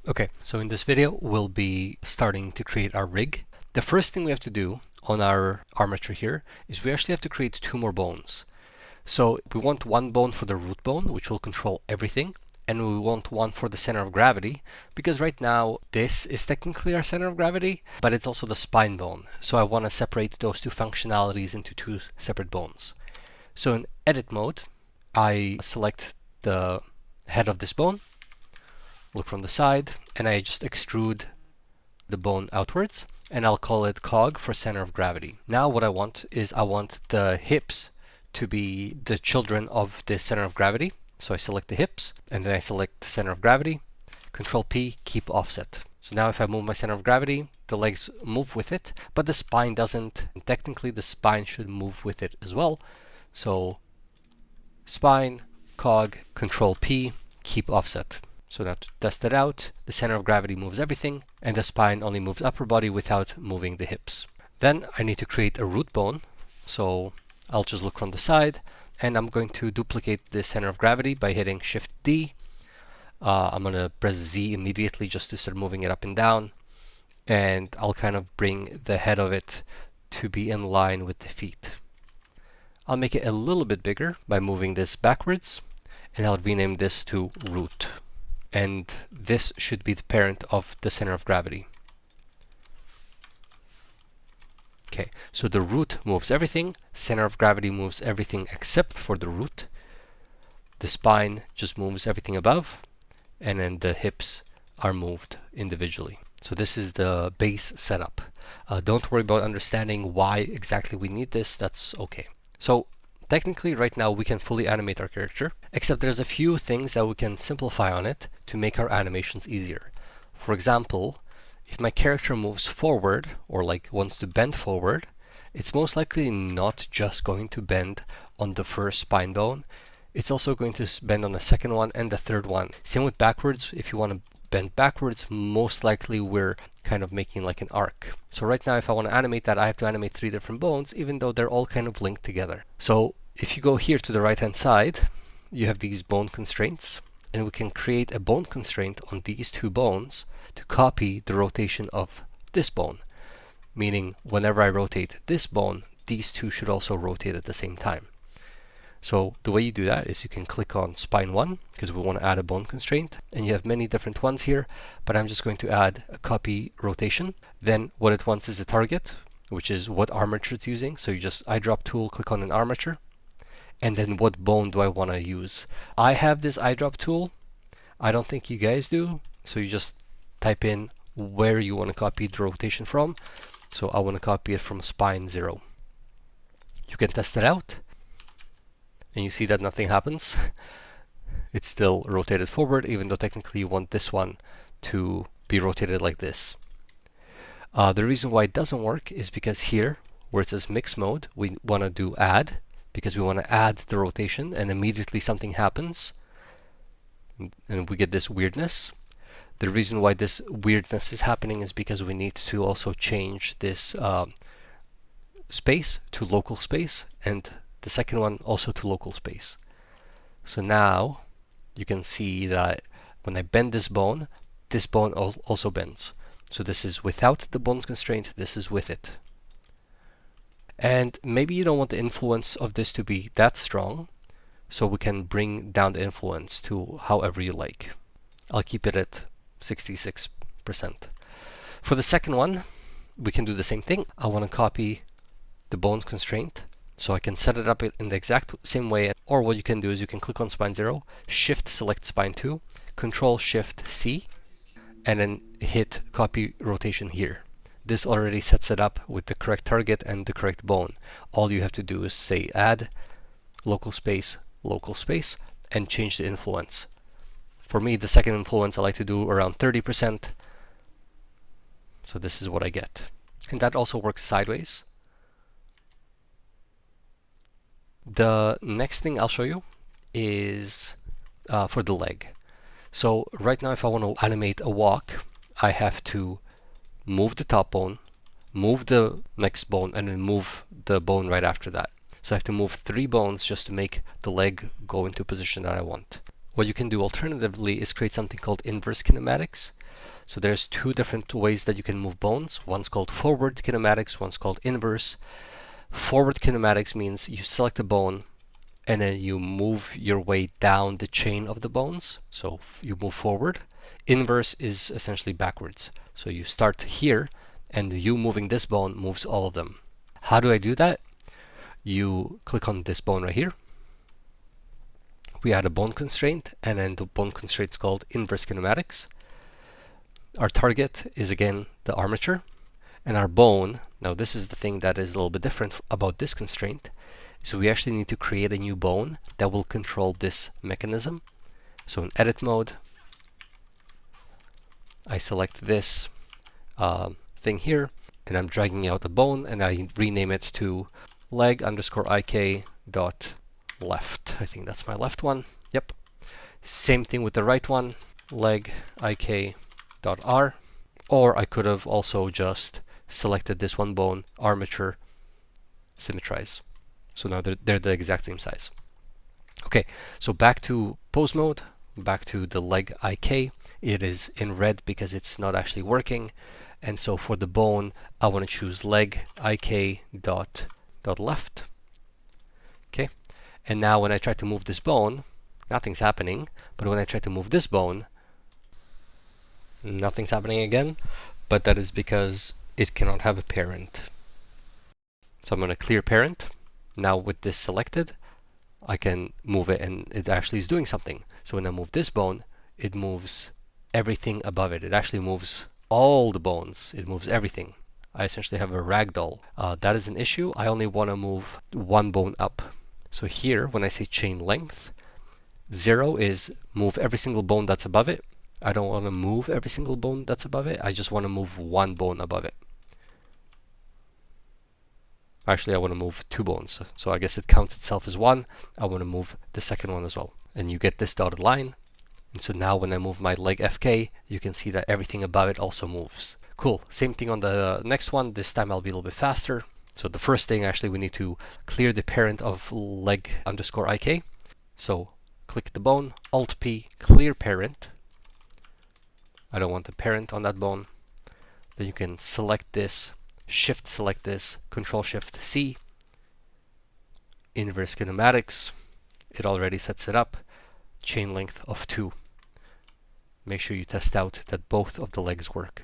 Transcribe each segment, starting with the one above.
Okay, so in this video, we'll be starting to create our rig. The first thing we have to do on our armature here is we actually have to create two more bones. So we want one bone for the root bone, which will control everything, and we want one for the center of gravity, because right now this is technically our center of gravity, but it's also the spine bone. So I want to separate those two functionalities into two separate bones. So in edit mode, I select the head of this bone, look from the side, and I just extrude the bone outwards, and I'll call it cog for center of gravity. Now what I want is I want the hips to be the children of the center of gravity. So I select the hips, and then I select the center of gravity, Control P, keep offset. So now if I move my center of gravity, the legs move with it, but the spine doesn't. And technically the spine should move with it as well. So spine, cog, Control P, keep offset. So now to test it out, the center of gravity moves everything, and the spine only moves upper body without moving the hips. Then I need to create a root bone. So I'll just look from the side, and I'm going to duplicate the center of gravity by hitting Shift D. I'm going to press Z immediately just to start moving it up and down, and I'll kind of bring the head of it to be in line with the feet. I'll make it a little bit bigger by moving this backwards, and I'll rename this to root. And this should be the parent of the center of gravity. Okay, so the root moves everything, center of gravity moves everything except for the root. The spine just moves everything above, and then the hips are moved individually. So this is the base setup. Don't worry about understanding why exactly we need this, that's okay. So technically right now we can fully animate our character, except there's a few things that we can simplify on it to make our animations easier. For example, if my character moves forward, or like wants to bend forward, it's most likely not just going to bend on the first spine bone, it's also going to bend on the second one and the third one. Same with backwards. If you want to bend backwards, most likely we're kind of making like an arc. So right now if I want to animate that, I have to animate 3 different bones, even though they're all kind of linked together. So if you go here to the right hand side, you have these bone constraints, and we can create a bone constraint on these two bones to copy the rotation of this bone, meaning whenever I rotate this bone, these two should also rotate at the same time. So the way you do that is you can click on spine 1, because we want to add a bone constraint, and you have many different ones here, but I'm just going to add a copy rotation. Then what it wants is a target, which is what armature it's using. So you just eyedrop tool, click on an armature, and then what bone do I want to use? I have this eyedrop tool. I don't think you guys do. So you just type in where you want to copy the rotation from. So I want to copy it from spine 0. You can test it out, and you see that nothing happens. It's still rotated forward, even though technically you want this one to be rotated like this. The reason why it doesn't work is because here, where it says mix mode, we want to do add, because we want to add the rotation, and immediately something happens, and we get this weirdness. The reason why this weirdness is happening is because we need to also change this space to local space, and the second one also to local space. So now you can see that when I bend this bone also bends. So this is without the bone constraint, this is with it. And maybe you don't want the influence of this to be that strong, so we can bring down the influence to however you like. I'll keep it at 66%. For the second one, we can do the same thing. I want to copy the bone constraint, so I can set it up in the exact same way. Or what you can do is you can click on spine 0, shift select spine 2, control shift C, and then hit copy rotation here. This already sets it up with the correct target and the correct bone. All you have to do is say add local space, and change the influence. For me, the second influence I like to do around 30%. So this is what I get. And that also works sideways. The next thing I'll show you is for the leg. So right now, if I want to animate a walk, I have to move the top bone, move the next bone, and then move the bone right after that. So I have to move 3 bones just to make the leg go into a position that I want. What you can do alternatively is create something called inverse kinematics. So there's two different ways that you can move bones. One's called forward kinematics, one's called inverse. Forward kinematics means you select a bone and then you move your way down the chain of the bones. So you move forward. Inverse is essentially backwards. So you start here and you moving this bone moves all of them. How do I do that? You click on this bone right here. We add a bone constraint, and then the bone constraint is called inverse kinematics. Our target is again the armature, and our bone, now this is the thing that is a little bit different about this constraint, so we actually need to create a new bone that will control this mechanism. So in edit mode, I select this thing here, and I'm dragging out a bone, and I rename it to leg underscore ik dot left. I think that's my left one. Yep. Same thing with the right one, leg ik dot r. Or I could have also just selected this one bone, armature, symmetrize. So now they're the exact same size. Okay, so back to pose mode, back to the leg ik. It is in red because it's not actually working. And so for the bone, I want to choose leg ik dot left. Okay, and now when I try to move this bone, nothing's happening. But when I try to move this bone, nothing's happening again. But that is because it cannot have a parent. So I'm going to clear parent. Now with this selected, I can move it and it actually is doing something. So when I move this bone, it moves everything above it. It actually moves all the bones. It moves everything. I essentially have a ragdoll. That is an issue. I only want to move one bone up. So here, when I say chain length, 0 is move every single bone that's above it. I don't want to move every single bone that's above it. I just want to move one bone above it. Actually, I want to move two bones. So I guess it counts itself as one. I want to move the second one as well. And you get this dotted line. And so now when I move my leg FK, you can see that everything above it also moves. Cool. Same thing on the next one. This time I'll be a little bit faster. So the first thing, actually, we need to clear the parent of leg underscore ik. So click the bone, Alt P, clear parent. I don't want the parent on that bone. Then you can select this, Shift select this, Control Shift C, inverse kinematics. It already sets it up. Chain length of 2. Make sure you test out that both of the legs work.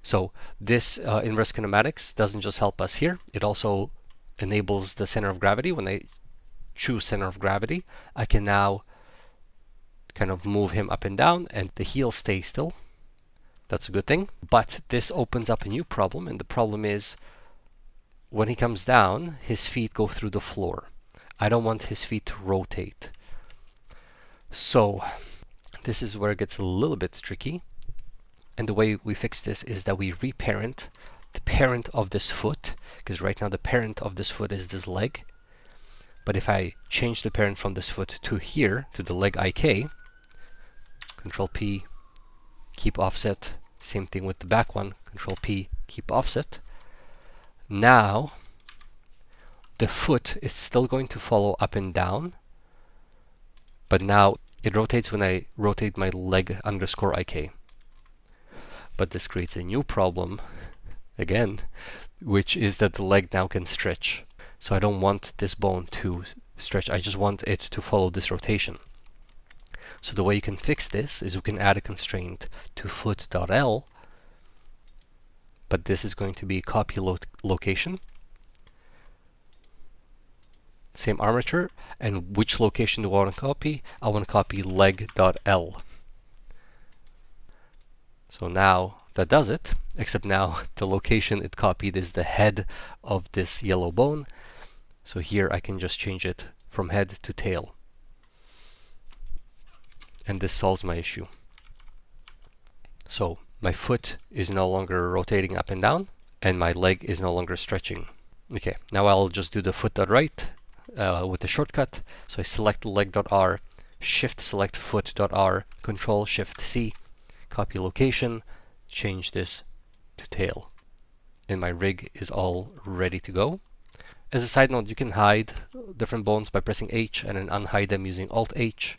So this inverse kinematics doesn't just help us here, it also enables the center of gravity. When I choose center of gravity, I can now kind of move him up and down and the heel stays still. That's a good thing. But this opens up a new problem, and the problem is when he comes down, his feet go through the floor. I don't want his feet to rotate. So this is where it gets a little bit tricky. And the way we fix this is that we reparent the parent of this foot, because right now the parent of this foot is this leg. But if I change the parent from this foot to here, to the leg IK, Control P, keep offset, same thing with the back one, Control P, keep offset. Now the foot is still going to follow up and down, but now it rotates when I rotate my leg underscore IK. But this creates a new problem again, which is that the leg now can stretch. So I don't want this bone to stretch, I just want it to follow this rotation. So the way you can fix this is we can add a constraint to foot.l, but this is going to be copy location, same armature, and which location do I want to copy? I want to copy leg.l. So now that does it, except now the location it copied is the head of this yellow bone. So here I can just change it from head to tail. And this solves my issue. So my foot is no longer rotating up and down, and my leg is no longer stretching. Okay, now I'll just do the foot.right with the shortcut. So I select leg.r, shift select foot.r, Control Shift C, copy location, change this to tail. And my rig is all ready to go. As a side note, you can hide different bones by pressing H and then unhide them using Alt H.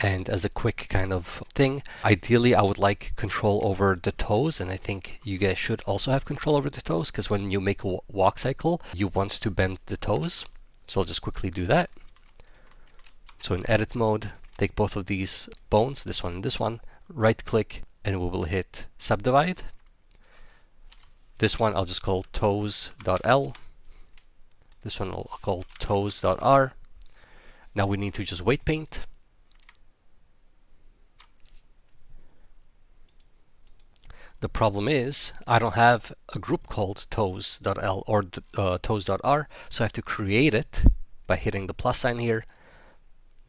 And as a quick kind of thing, ideally I would like control over the toes, and I think you guys should also have control over the toes, because when you make a walk cycle, you want to bend the toes. So I'll just quickly do that. So in edit mode, take both of these bones, this one and this one, right click, and we will hit subdivide. This one I'll just call toes.l. This one I'll call toes.r. Now we need to just weight paint. The problem is I don't have a group called toes.l or toes.r, so I have to create it by hitting the plus sign here.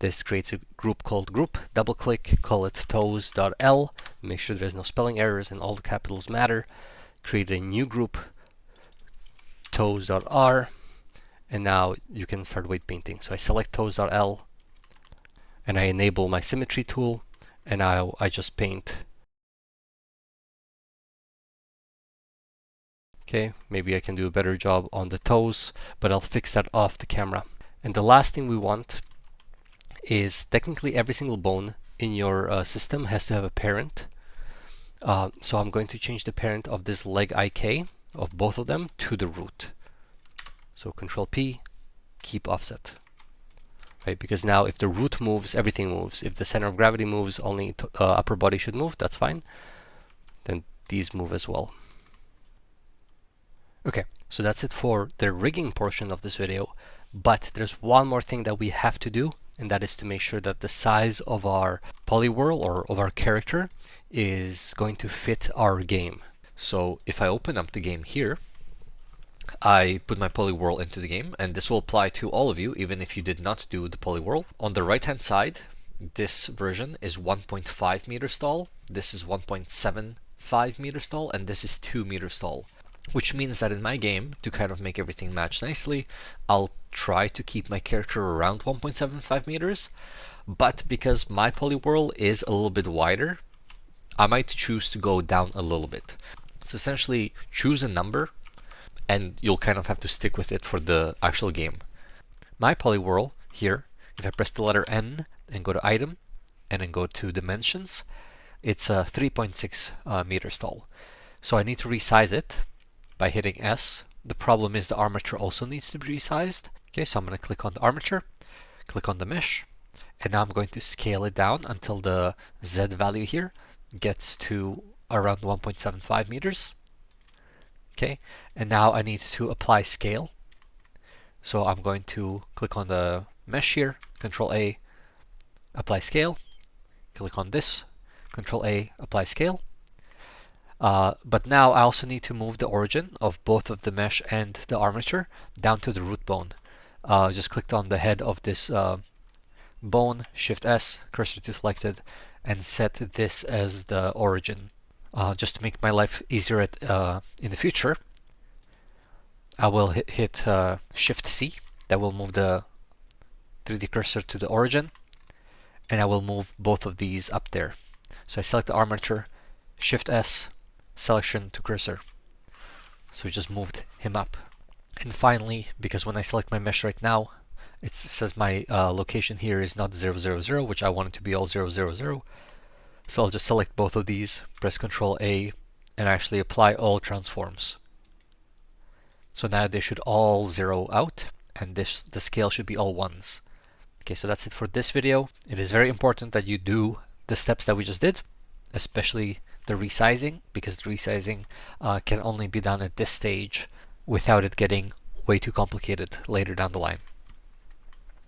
This creates a group called group. Double click, call it toes.l. Make sure there's no spelling errors and all the capitals matter. Create a new group, toes.r, and now you can start weight painting. So I select toes.l and I enable my symmetry tool, and now I just paint. Okay, maybe I can do a better job on the toes, but I'll fix that off the camera. And the last thing we want is technically every single bone in your system has to have a parent. So I'm going to change the parent of this leg IK of both of them to the root. So Control P, keep offset. Right, because now if the root moves, everything moves. If the center of gravity moves, only upper body should move, that's fine. Then these move as well. Okay, so that's it for the rigging portion of this video. But there's one more thing that we have to do, and that is to make sure that the size of our polywhirl or of our character is going to fit our game. So if I open up the game here, I put my polywhirl into the game, and this will apply to all of you, even if you did not do the polywhirl. On the right hand side, this version is 1.5 meters tall, this is 1.75 meters tall, and this is 2 meters tall. Which means that in my game, to kind of make everything match nicely, I'll try to keep my character around 1.75 meters, but because my polywhirl is a little bit wider, I might choose to go down a little bit. So essentially, choose a number, and you'll kind of have to stick with it for the actual game. My polywhirl here, if I press the letter N and go to Item, and then go to Dimensions, it's 3.6 meters tall. So I need to resize it by hitting S. The problem is the armature also needs to be resized. Okay, so I'm going to click on the armature, click on the mesh, and now I'm going to scale it down until the Z value here gets to around 1.75 meters. Okay, and now I need to apply scale. So I'm going to click on the mesh here, Control A, apply scale, click on this, Control A, apply scale. But now I also need to move the origin of both of the mesh and the armature down to the root bone. Just clicked on the head of this bone, Shift S, cursor to selected, and set this as the origin. Just to make my life easier in the future, I will hit Shift C. That will move the 3D cursor to the origin, and I will move both of these up there. So I select the armature, Shift S, selection to cursor. So we just moved him up. And finally, because when I select my mesh right now, it says my location here is not 0, 0, 0, which I want it to be all 0, 0, 0. So I'll just select both of these, press Control A, and actually apply all transforms. So now they should all zero out, and the scale should be all ones. Okay, so that's it for this video. It is very important that you do the steps that we just did, especially the resizing, because the resizing can only be done at this stage without it getting way too complicated later down the line.